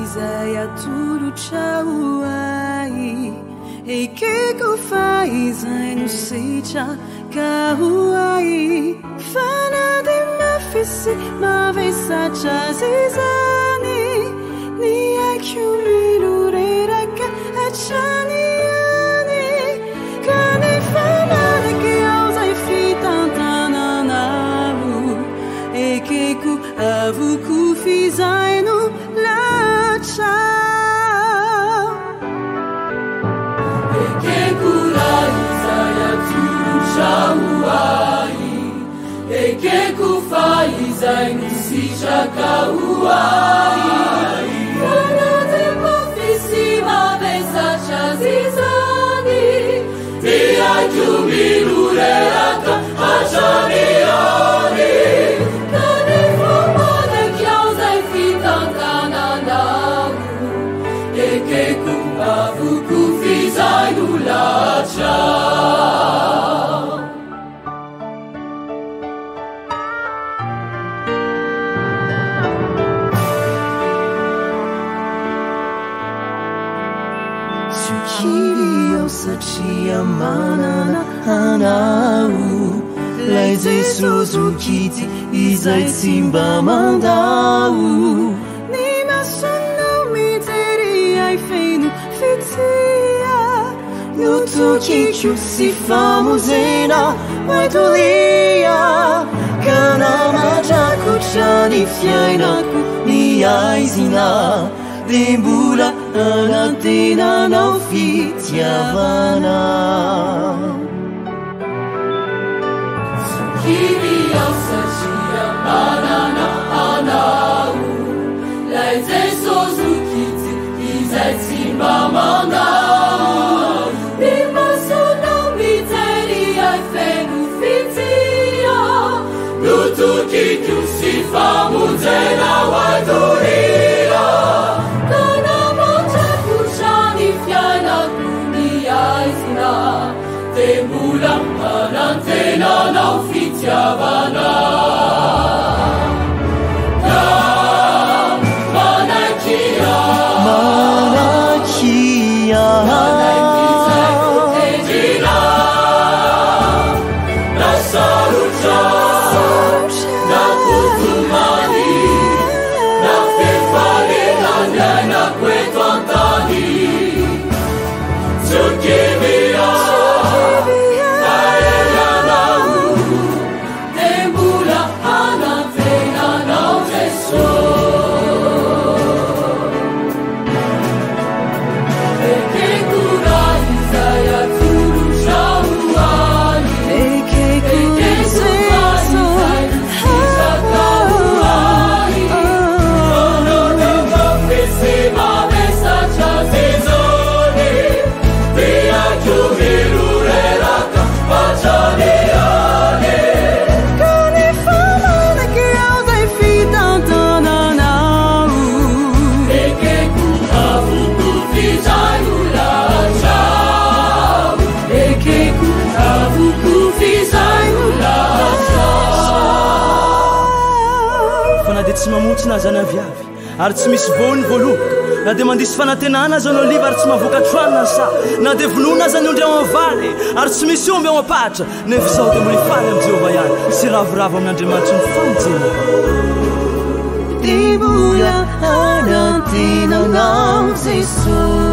izay atolotrao ay ekeko fa izay no sitraka ay fa na de mafisy mavesatra zizany ny aiko miloreraka hatraniany kanefa manaky ao zay fitantananao ekeko avoko fizay no latra ekeko raha izay atolotrao ay ekeko fa izay no sitraka ay fa na de mafisy mavesatra zizany ny aiko miloreraka hatraniany kanefa manaky ao zay fitantananao ekeko avoko fizay no latra Sukiri satria manana anao lay Jesosy kity izay tsy mba mandao ny masonao mijery ay feno fitia no tokiko sy famozena maitolia ka namatrakotrany fiainako ny aizina de mbola anatenanao fitiavana Sukiri ao satria manana anao lay Jesosy kity izay tsy mba mandao ny masonao mijery ay feno fitia no tokiko sy famonjena maitolia de mbola anantenanao fitiavana manakia zay protégina na sarotra na kutumani na fefalenany ainako eto antany Sukimia tsy mamotsina zany aviavy ary tsy misy voany voaloboka na de mandisy fanantenana zany oliva ary tsy mavoaka troanina sa na de vonona zany ondry ao avaly ary tsy misy omby ao apahatra nefa zao de mbola faly am Jehova ihany sy ravoravo amin'Andriamanitra ny famonjena de mbola anatenanao Jesosy